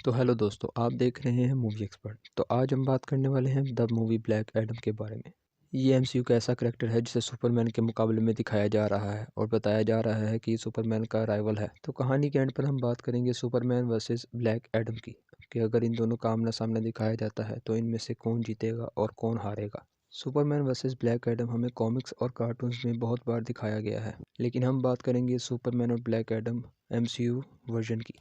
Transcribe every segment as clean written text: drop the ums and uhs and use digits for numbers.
तो हेलो दोस्तों, आप देख रहे हैं मूवी एक्सपर्ट। तो आज हम बात करने वाले हैं द मूवी ब्लैक एडम के बारे में। ये एमसीयू का ऐसा करैक्टर है जिसे सुपरमैन के मुकाबले में दिखाया जा रहा है और बताया जा रहा है कि सुपरमैन का राइवल है। तो कहानी के एंड पर हम बात करेंगे सुपरमैन वर्सेस ब्लैक एडम की, कि अगर इन दोनों का आमना सामना दिखाया जाता है तो इनमें से कौन जीतेगा और कौन हारेगा। सुपरमैन वर्सेस ब्लैक एडम हमें कॉमिक्स और कार्टून्स में बहुत बार दिखाया गया है, लेकिन हम बात करेंगे सुपरमैन और ब्लैक एडम एमसीयू वर्जन की।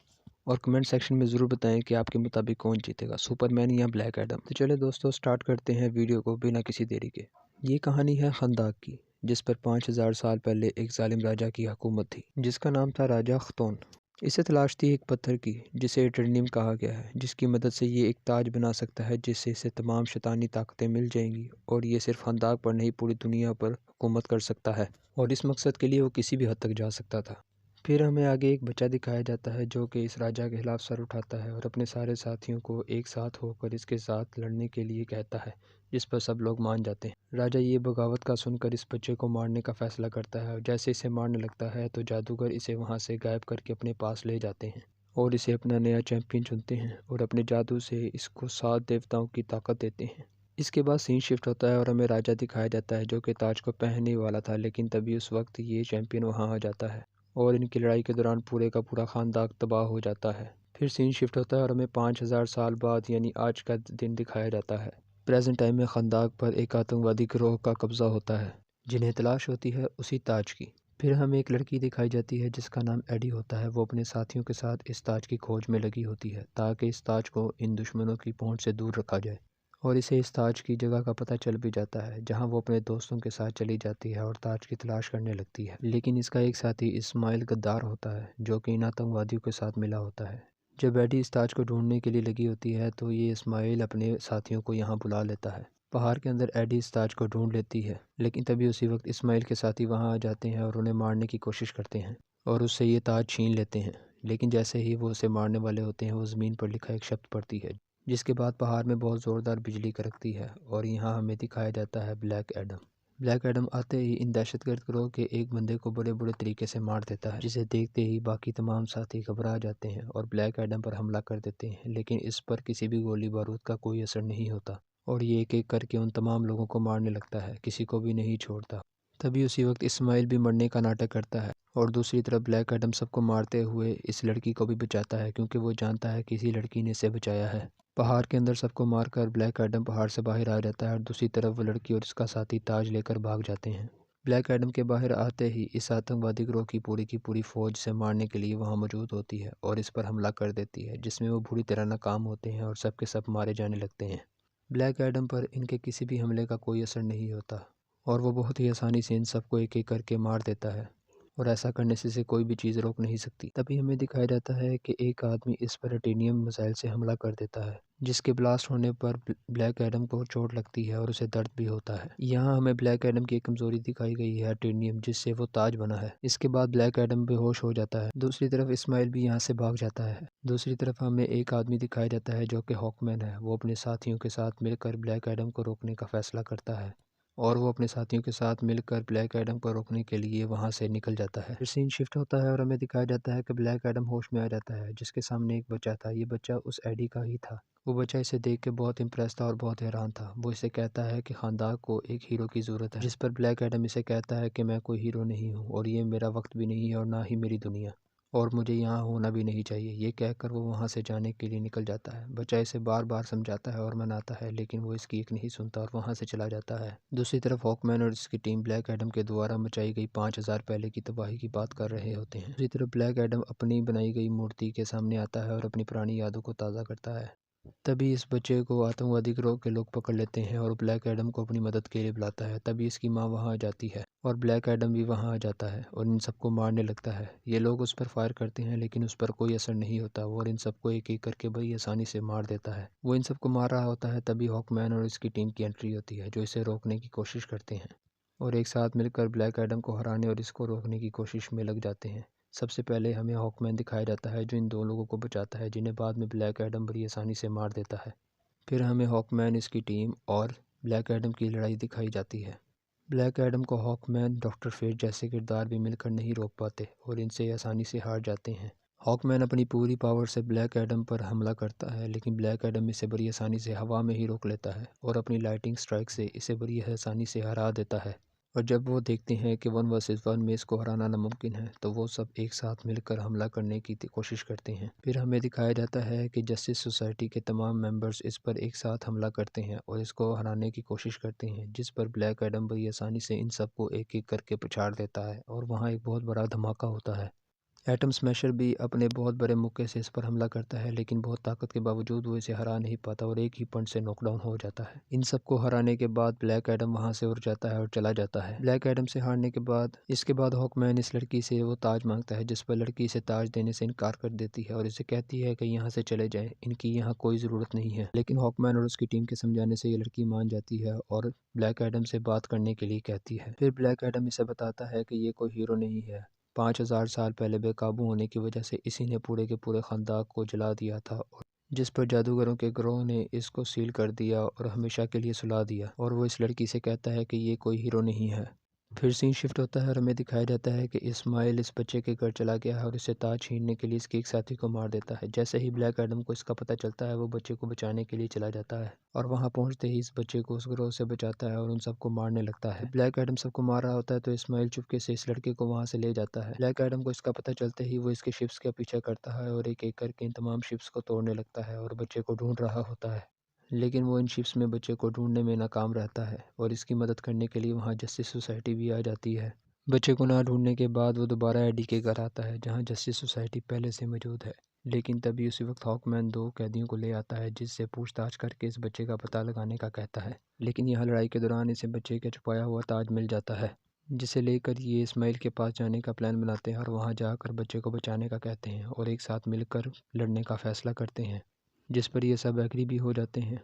और कमेंट सेक्शन में ज़रूर बताएं कि आपके मुताबिक कौन जीतेगा, सुपरमैन या ब्लैक एडम। तो चले दोस्तों, स्टार्ट करते हैं वीडियो को बिना किसी देरी के। ये कहानी है खंदाक की, जिस पर 5000 साल पहले एक जालिम राजा की हुकूमत थी, जिसका नाम था राजा खतौन। इसे तलाश थी एक पत्थर की जिसे एटर्नियम कहा गया है, जिसकी मदद से ये एक ताज बना सकता है जिससे इसे तमाम शैतानी ताकतें मिल जाएंगी और ये सिर्फ खंदाक पर नहीं पूरी दुनिया पर हुकूमत कर सकता है, और इस मकसद के लिए वो किसी भी हद तक जा सकता था। फिर हमें आगे एक बच्चा दिखाया जाता है जो कि इस राजा के खिलाफ सर उठाता है और अपने सारे साथियों को एक साथ होकर इसके साथ लड़ने के लिए कहता है, जिस पर सब लोग मान जाते हैं। राजा ये बगावत का सुनकर इस बच्चे को मारने का फैसला करता है और जैसे इसे मारने लगता है तो जादूगर इसे वहाँ से गायब करके अपने पास ले जाते हैं और इसे अपना नया चैंपियन चुनते हैं और अपने जादू से इसको 7 देवताओं की ताकत देते हैं। इसके बाद सीन शिफ्ट होता है और हमें राजा दिखाया जाता है जो कि ताज को पहनने वाला था, लेकिन तभी उस वक्त ये चैंपियन वहाँ आ जाता है और इनकी लड़ाई के दौरान पूरे का पूरा खानदान तबाह हो जाता है। फिर सीन शिफ्ट होता है और हमें 5000 साल बाद यानी आज का दिन दिखाया जाता है। प्रेजेंट टाइम में खंदाक पर एक आतंकवादी गिरोह का कब्जा होता है जिन्हें तलाश होती है उसी ताज की। फिर हमें एक लड़की दिखाई जाती है जिसका नाम एडी होता है। वो अपने साथियों के साथ इस ताज की खोज में लगी होती है ताकि इस ताज को इन दुश्मनों की पहुंच से दूर रखा जाए, और इसे इस ताज की जगह का पता चल भी जाता है जहां वो अपने दोस्तों के साथ चली जाती है और ताज की तलाश करने लगती है। लेकिन इसका एक साथी इस्माइल गद्दार होता है जो कि इन आतंकवादियों के साथ मिला होता है। जब एडी इस ताज को ढूंढने के लिए लगी होती है तो ये इस्माइल अपने साथियों को यहाँ बुला लेता है। पहाड़ के अंदर एडी इस ताज को ढूंढ लेती है, लेकिन तभी उसी वक्त इस्माइल के साथी वहाँ आ जाते हैं और उन्हें मारने की कोशिश करते हैं और उससे ये ताज छीन लेते हैं। लेकिन जैसे ही वो उसे मारने वाले होते हैं वो ज़मीन पर लिखा एक शब्द पढ़ती है, जिसके बाद पहाड़ में बहुत ज़ोरदार बिजली कड़कती है और यहाँ हमें दिखाया जाता है ब्लैक एडम। ब्लैक एडम आते ही इन दहशतगर्द गिरोह के एक बंदे को बड़े बुरे तरीके से मार देता है, जिसे देखते ही बाकी तमाम साथी घबरा जाते हैं और ब्लैक एडम पर हमला कर देते हैं। लेकिन इस पर किसी भी गोली बारूद का कोई असर नहीं होता और ये एक एक करके उन तमाम लोगों को मारने लगता है, किसी को भी नहीं छोड़ता। तभी उसी वक्त इस्माइल भी मरने का नाटक करता है और दूसरी तरफ ब्लैक एडम सबको मारते हुए इस लड़की को भी बचाता है, क्योंकि वो जानता है कि इसी लड़की ने इसे बचाया है। पहाड़ के अंदर सबको मारकर ब्लैक एडम पहाड़ से बाहर आ जाता है और दूसरी तरफ वो लड़की और इसका साथी ताज लेकर भाग जाते हैं। ब्लैक एडम के बाहर आते ही इस आतंकवादी गिरोह की पूरी फौज से मारने के लिए वहाँ मौजूद होती है और इस पर हमला कर देती है, जिसमें वो बुरी तरह नाकाम होते हैं और सब के सब मारे जाने लगते हैं। ब्लैक एडम पर इनके किसी भी हमले का कोई असर नहीं होता और वो बहुत ही आसानी से इन सबको एक एक करके मार देता है, और ऐसा करने से इसे कोई भी चीज़ रोक नहीं सकती। तभी हमें दिखाया जाता है कि एक आदमी इस पर टाइटेनियम मिसाइल से हमला कर देता है, जिसके ब्लास्ट होने पर ब्लैक एडम को चोट लगती है और उसे दर्द भी होता है। यहाँ हमें ब्लैक एडम की एक कमजोरी दिखाई गई है, टाइटेनियम, जिससे वो ताज बना है। इसके बाद ब्लैक एडम बेहोश हो जाता है। दूसरी तरफ इस्माइल भी यहाँ से भाग जाता है। दूसरी तरफ हमें एक आदमी दिखाया जाता है जो कि हॉकमैन है। वो अपने साथियों के साथ मिलकर ब्लैक एडम को रोकने का फैसला करता है और वो अपने साथियों के साथ मिलकर ब्लैक एडम को रोकने के लिए वहाँ से निकल जाता है। फिर सीन शिफ्ट होता है और हमें दिखाया जाता है कि ब्लैक एडम होश में आ जाता है, जिसके सामने एक बच्चा था। ये बच्चा उस एडी का ही था। वो बच्चा इसे देख के बहुत इम्प्रेस था और बहुत हैरान था। वो इसे कहता है कि खानदान को एक हीरो की ज़रूरत है, जिस पर ब्लैक एडम इसे कहता है कि मैं कोई हीरो नहीं हूँ और ये मेरा वक्त भी नहीं है और ना ही मेरी दुनिया, और मुझे यहाँ होना भी नहीं चाहिए। ये कहकर वो वहाँ से जाने के लिए निकल जाता है। बच्चा इसे बार बार समझाता है और मनाता है, लेकिन वो इसकी एक नहीं सुनता और वहाँ से चला जाता है। दूसरी तरफ हॉकमैन और इसकी टीम ब्लैक एडम के द्वारा मचाई गई 5000 पहले की तबाही की बात कर रहे होते हैं। दूसरी तरफ ब्लैक एडम अपनी बनाई गई मूर्ति के सामने आता है और अपनी पुरानी यादों को ताज़ा करता है। तभी इस बच्चे को आतंकवादी गिरोह के लोग पकड़ लेते हैं और ब्लैक एडम को अपनी मदद के लिए बुलाता है। तभी इसकी माँ वहाँ आ जाती है और ब्लैक एडम भी वहाँ आ जाता है और इन सबको मारने लगता है। ये लोग उस पर फायर करते हैं लेकिन उस पर कोई असर नहीं होता और इन सबको एक एक करके बड़ी आसानी से मार देता है। वो इन सबको मार रहा होता है तभी हॉकमैन और इसकी टीम की एंट्री होती है, जो इसे रोकने की कोशिश करते हैं और एक साथ मिलकर ब्लैक एडम को हराने और इसको रोकने की कोशिश में लग जाते हैं। सबसे पहले हमें हॉकमैन दिखाया जाता है जो इन दो लोगों को बचाता है, जिन्हें बाद में ब्लैक एडम बड़ी आसानी से मार देता है। फिर हमें हॉकमैन, इसकी टीम और ब्लैक एडम की लड़ाई दिखाई जाती है। ब्लैक एडम को हॉकमैन, डॉक्टर फेट जैसे किरदार भी मिलकर नहीं रोक पाते और इनसे आसानी से हार जाते हैं हॉकमैन अपनी पूरी पावर से ब्लैक एडम पर हमला करता है, लेकिन ब्लैक एडम इसे बड़ी आसानी से हवा में ही रोक लेता है और अपनी लाइटिंग स्ट्राइक से इसे बड़ी आसानी से हरा देता है। और जब वो देखते हैं कि 1 वर्सेस 1 में इसको हराना नामुमकिन है, तो वो सब एक साथ मिलकर हमला करने की कोशिश करते हैं। फिर हमें दिखाया जाता है कि जस्टिस सोसाइटी के तमाम मेंबर्स इस पर एक साथ हमला करते हैं और इसको हराने की कोशिश करते हैं, जिस पर ब्लैक एडम बड़ी आसानी से इन सबको एक-एक करके पछाड़ देता है और वहाँ एक बहुत बड़ा धमाका होता है। एटम स्मैशर भी अपने बहुत बड़े मुक्के से इस पर हमला करता है, लेकिन बहुत ताकत के बावजूद वो इसे हरा नहीं पाता और एक ही पंच से नॉकडाउन हो जाता है। इन सबको हराने के बाद ब्लैक एडम वहां से उड़ जाता है और चला जाता है। ब्लैक एडम से हारने के बाद इसके बाद हॉकमैन इस लड़की से वो ताज मांगता है, जिस पर लड़की इसे ताज देने से इनकार कर देती है और इसे कहती है कि यहाँ से चले जाएं, इनकी यहाँ कोई ज़रूरत नहीं है। लेकिन हॉकमैन और उसकी टीम के समझाने से ये लड़की मान जाती है और ब्लैक एडम से बात करने के लिए कहती है। फिर ब्लैक एडम इसे बताता है कि ये कोई हीरो नहीं है। 5000 साल पहले बेकाबू होने की वजह से इसी ने पूरे के पूरे खानदान को जला दिया था, और जिस पर जादूगरों के ग्रोह ने इसको सील कर दिया और हमेशा के लिए सुला दिया। और वो इस लड़की से कहता है कि ये कोई हीरो नहीं है। फिर सीन शिफ्ट होता है और हमें दिखाया जाता है कि इस्माइल इस बच्चे के घर चला गया है और इसे ताज छीनने के लिए इसके एक साथी को मार देता है। जैसे ही ब्लैक एडम को इसका पता चलता है, वो बच्चे को बचाने के लिए चला जाता है और वहां पहुंचते ही इस बच्चे को उस ग्रोह से बचाता है और उन सबको मारने लगता है। ब्लैक एडम सबको मार रहा होता है तो इस्माइल चुपके से इस लड़के को वहां से ले जाता है। ब्लैक एडम को इसका पता चलते ही वो इसके शिप्स का पीछा करता है और एक एक करके इन तमाम शिप्स को तोड़ने लगता है और बच्चे को ढूंढ रहा होता है। लेकिन वो इन शिप्स में बच्चे को ढूंढने में नाकाम रहता है और इसकी मदद करने के लिए वहाँ जस्टिस सोसाइटी भी आ जाती है। बच्चे को ना ढूंढने के बाद वो दोबारा एडी के घर आता है, जहाँ जस्टिस सोसाइटी पहले से मौजूद है। लेकिन तभी उसी वक्त हॉकमैन 2 कैदियों को ले आता है, जिससे पूछताछ करके इस बच्चे का पता लगाने का कहता है। लेकिन यहाँ लड़ाई के दौरान इसे बच्चे का छुपाया हुआ ताज मिल जाता है, जिसे लेकर ये इस्माइल के पास जाने का प्लान बनाते हैं और वहाँ जाकर बच्चे को बचाने का कहते हैं और एक साथ मिलकर लड़ने का फैसला करते हैं, जिस पर ये सब एग्री भी हो जाते हैं।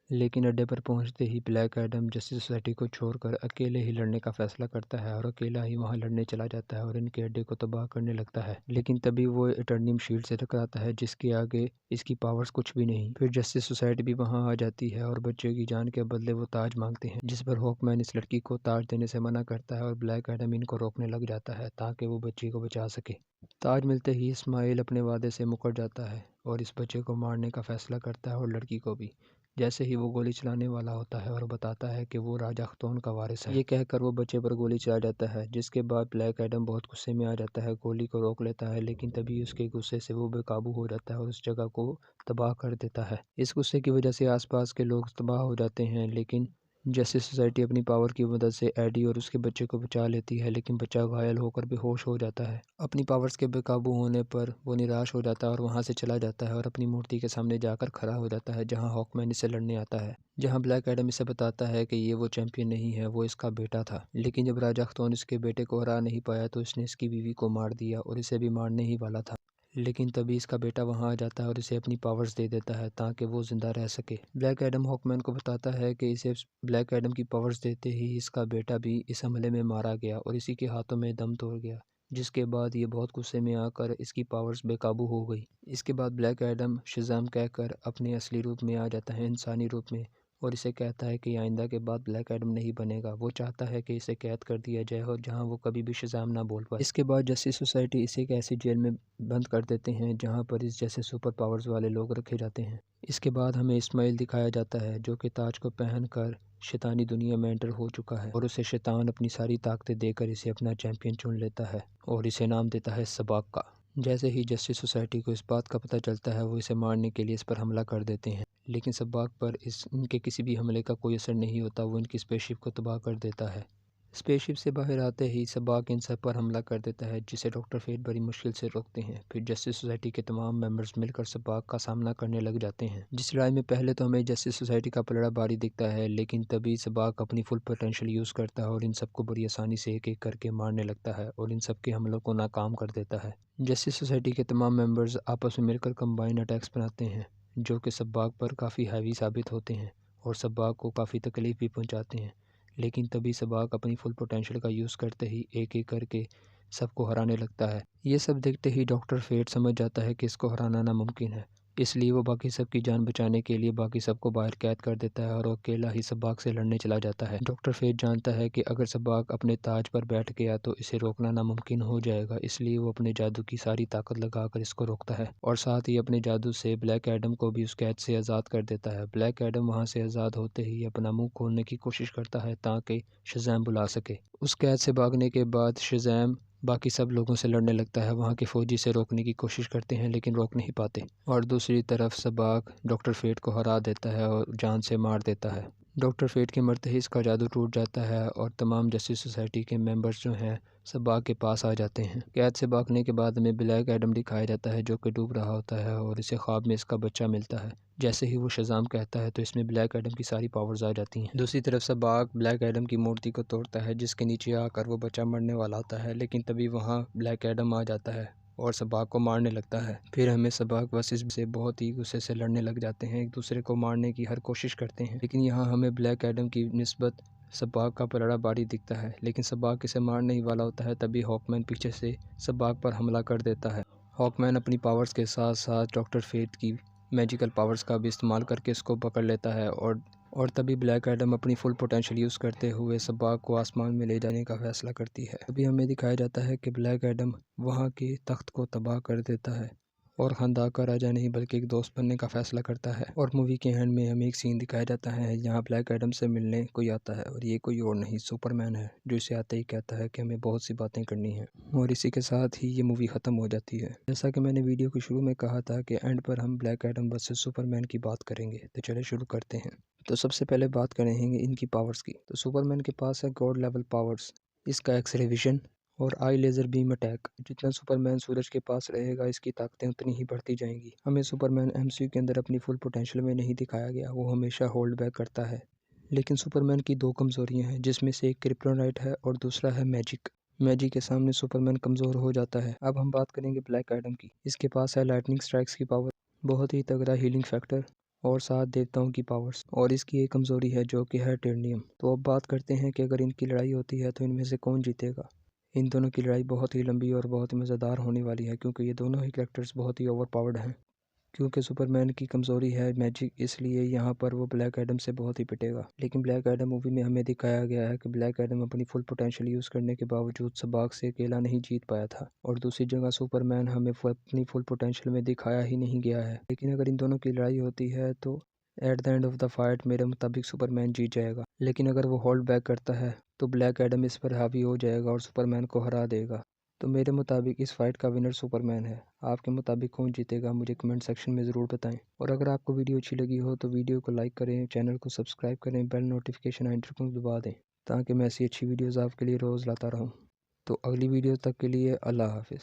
लेकिन अड्डे पर पहुंचते ही ब्लैक एडम जस्टिस सोसाइटी को छोड़कर अकेले ही लड़ने का फैसला करता है और अकेला ही वहां लड़ने चला जाता है और इनके अड्डे को तबाह करने लगता है। लेकिन तभी वो इटर्नियम शील्ड से टकराता है, जिसके आगे इसकी पावर्स कुछ भी नहीं। फिर जस्टिस सोसाइटी भी वहां आ जाती है और बच्चे की जान के बदले वो ताज मांगते हैं, जिस पर हॉकमैन इस लड़की को ताज देने से मना करता है और ब्लैक एडम इनको रोकने लग जाता है ताकि वो बच्ची को बचा सके। ताज मिलते ही इस्माइल अपने वादे से मुकर जाता है और इस बच्चे को मारने का फैसला करता है और लड़की को भी। जैसे ही वो गोली चलाने वाला होता है और बताता है कि वो राजा अख्तोन का वारिस है, ये कहकर वो बच्चे पर गोली चला जाता है, जिसके बाद ब्लैक एडम बहुत गुस्से में आ जाता है, गोली को रोक लेता है। लेकिन तभी उसके गुस्से से वो बेकाबू हो जाता है और उस जगह को तबाह कर देता है। इस गुस्से की वजह से आसपास के लोग तबाह हो जाते हैं, लेकिन जस्टिस सोसाइटी अपनी पावर की मदद से एडी और उसके बच्चे को बचा लेती है, लेकिन बच्चा घायल होकर बेहोश हो जाता है। अपनी पावर्स के बेकाबू होने पर वो निराश हो जाता है और वहां से चला जाता है और अपनी मूर्ति के सामने जाकर खड़ा हो जाता है, जहां हॉकमैन इसे लड़ने आता है। जहां ब्लैक एडम इसे बताता है कि ये वो चैंपियन नहीं है, वो इसका बेटा था। लेकिन जब राजा अख्तोन इसके बेटे को हरा नहीं पाया तो इसने इसकी बीवी को मार दिया और इसे भी मारने ही वाला था। लेकिन तभी इसका बेटा वहां आ जाता है और इसे अपनी पावर्स दे देता है ताकि वो जिंदा रह सके। ब्लैक एडम हॉकमैन को बताता है कि इसे ब्लैक एडम की पावर्स देते ही इसका बेटा भी इस हमले में मारा गया और इसी के हाथों में दम तोड़ गया, जिसके बाद ये बहुत गुस्से में आकर इसकी पावर्स बेकाबू हो गई। इसके बाद ब्लैक एडम शज़ाम कहकर अपने असली रूप में आ जाता है, इंसानी रूप में, और इसे कहता है कि आइंदा के बाद ब्लैक एडम नहीं बनेगा। वो चाहता है कि इसे कैद कर दिया जाए और जहां वो कभी भी शज़ाम ना बोल पाए। इसके बाद जस्टिस सोसाइटी इसे एक ऐसी जेल में बंद कर देते हैं जहां पर इस जैसे सुपर पावर्स वाले लोग रखे जाते हैं। इसके बाद हमें इस्माइल दिखाया जाता है, जो कि ताज को पहनकर शैतानी दुनिया में एंटर हो चुका है और उसे शैतान अपनी सारी ताकतें देकर इसे अपना चैंपियन चुन लेता है और इसे नाम देता है सबाक का। जैसे ही जस्टिस सोसाइटी को इस बात का पता चलता है, वो इसे मारने के लिए इस पर हमला कर देते हैं, लेकिन सबाक पर इनके किसी भी हमले का कोई असर नहीं होता। वो इनकी स्पेसशिप को तबाह कर देता है। स्पेसशिप से बाहर आते ही सबाक इन सब पर हमला कर देता है, जिसे डॉक्टर फेट बड़ी मुश्किल से रोकते हैं। फिर जस्टिस सोसाइटी के तमाम मेंबर्स मिलकर सबाक का सामना करने लग जाते हैं। जिस लड़ाई में पहले तो हमें जस्टिस सोसाइटी का पलड़ा भारी दिखता है, लेकिन तभी सबाक अपनी फुल पोटेंशियल यूज़ करता है और इन सबको बड़ी आसानी से एक एक करके मारने लगता है और इन सब के हमलों को नाकाम कर देता है। जस्टिस सोसाइटी के तमाम मेंबर्स आपस में मिलकर कंबाइन अटैक्स बनाते हैं, जो कि सबाक पर काफ़ी हैवी साबित होते हैं और सबाक को काफ़ी तकलीफ भी पहुँचाते हैं। लेकिन तभी सबाक अपनी फुल पोटेंशियल का यूज़ करते ही एक एक करके सबको हराने लगता है। ये सब देखते ही डॉक्टर फेट समझ जाता है कि इसको हराना नामुमकिन है। इसलिए वो बाकी सब की जान बचाने के लिए बाकी सबको बाहर कैद कर देता है और वो अकेला ही सबाक से लड़ने चला जाता है। डॉक्टर फेट जानता है कि अगर सबाक अपने ताज पर बैठ गया तो इसे रोकना नामुमकिन हो जाएगा, इसलिए वो अपने जादू की सारी ताकत लगाकर इसको रोकता है और साथ ही अपने जादू से ब्लैक एडम को भी उस कैद से आज़ाद कर देता है। ब्लैक एडम वहाँ से आज़ाद होते ही अपना मुंह खोलने की कोशिश करता है ताकि शज़ैम बुला सके। उस कैद से भागने के बाद शज़ैम बाकी सब लोगों से लड़ने लगता है। वहाँ के फौजी से रोकने की कोशिश करते हैं लेकिन रोक नहीं पाते और दूसरी तरफ सबाक डॉक्टर फेट को हरा देता है और जान से मार देता है। डॉक्टर फेट के मरते ही इसका जादू टूट जाता है और तमाम जस्टिस सोसाइटी के मेंबर्स जो हैं सबाक के पास आ जाते हैं। कैद से भागने के बाद हमें ब्लैक एडम दिखाया जाता है जो कि डूब रहा होता है और इसे ख्वाब में इसका बच्चा मिलता है। जैसे ही वो शज़ाम कहता है तो इसमें ब्लैक एडम की सारी पावर्स आ जाती हैं। दूसरी तरफ सबाक ब्लैक एडम की मूर्ति को तोड़ता है जिसके नीचे आकर वो बच्चा मरने वाला होता है, लेकिन तभी वहाँ ब्लैक एडम आ जाता है और सबाक को मारने लगता है। फिर हमें सबाक वर्सेस से बहुत ही गुस्से से लड़ने लग जाते हैं, एक दूसरे को मारने की हर कोशिश करते हैं, लेकिन यहाँ हमें ब्लैक एडम की निस्बत सबाक का पलड़ा भारी दिखता है। लेकिन सबाक इसे मारने ही वाला होता है, तभी हॉकमैन पीछे से सबाक पर हमला कर देता है। हॉकमैन अपनी पावर्स के साथ साथ डॉक्टर फेट की मैजिकल पावर्स का भी इस्तेमाल करके इसको पकड़ लेता है और तभी ब्लैक एडम अपनी फुल पोटेंशियल यूज़ करते हुए सबाक को आसमान में ले जाने का फैसला करती है। तभी हमें दिखाया जाता है कि ब्लैक एडम वहाँ के तख्त को तबाह कर देता है और खंदा का राजा नहीं बल्कि एक दोस्त बनने का फैसला करता है। और मूवी के एंड में हमें एक सीन दिखाया जाता है जहाँ ब्लैक एडम से मिलने कोई आता है और ये कोई और नहीं सुपरमैन है, जो इसे आते ही कहता है कि हमें बहुत सी बातें करनी है। और इसी के साथ ही ये मूवी ख़त्म हो जाती है। जैसा कि मैंने वीडियो के शुरू में कहा था कि एंड पर हम ब्लैक एडम वर्सेस सुपरमैन की बात करेंगे, तो चले शुरू करते हैं। तो सबसे पहले बात करेंगे इनकी पावर्स की। तो सुपरमैन के पास है गॉड लेवल पावर्स, इसका एक्सरे विजन और आई लेज़र बीम अटैक। जितना सुपरमैन सूरज के पास रहेगा इसकी ताकतें उतनी ही बढ़ती जाएंगी। हमें सुपरमैन एमसीयू के अंदर अपनी फुल पोटेंशियल में नहीं दिखाया गया, वो हमेशा होल्ड बैक करता है। लेकिन सुपरमैन की दो कमज़ोरियाँ हैं, जिसमें से एक क्रिप्टोनाइट है और दूसरा है मैजिक। मैजिक के सामने सुपरमैन कमज़ोर हो जाता है। अब हम बात करेंगे ब्लैक एडम की। इसके पास है लाइटनिंग स्ट्राइक्स की पावर, बहुत ही तगड़ा हीलिंग फैक्टर और 7 देवताओं की पावर्स, और इसकी एक कमज़ोरी है जो कि है टेर्नियम। तो अब बात करते हैं कि अगर इनकी लड़ाई होती है तो इनमें से कौन जीतेगा। इन दोनों की लड़ाई बहुत ही लंबी और बहुत ही मज़ेदार होने वाली है, क्योंकि ये दोनों ही कैरेक्टर्स बहुत ही ओवर पावर्ड हैं। क्योंकि सुपरमैन की कमज़ोरी है मैजिक, इसलिए यहाँ पर वो ब्लैक एडम से बहुत ही पिटेगा। लेकिन ब्लैक एडम मूवी में हमें दिखाया गया है कि ब्लैक एडम अपनी फुल पोटेंशियल यूज़ करने के बावजूद सबाक से अकेला नहीं जीत पाया था। और दूसरी जगह सुपरमैन हमें अपनी फुल पोटेंशियल में दिखाया ही नहीं गया है। लेकिन अगर इन दोनों की लड़ाई होती है तो at the end of the fight मेरे मुताबिक सुपरमैन जीत जाएगा। लेकिन अगर वो होल्ड बैक करता है तो ब्लैक एडम इस पर हावी हो जाएगा और सुपरमैन को हरा देगा। तो मेरे मुताबिक इस फाइट का विनर सुपरमैन है। आपके मुताबिक कौन जीतेगा मुझे कमेंट सेक्शन में ज़रूर बताएं। और अगर आपको वीडियो अच्छी लगी हो तो वीडियो को लाइक करें, चैनल को सब्सक्राइब करें, बेल नोटिफिकेशन आइकन को दबा दें ताकि मैं ऐसी अच्छी वीडियोज़ आपके लिए रोज़ लाता रहूँ। तो अगली वीडियो तक के लिए अल्लाह हाफिज़।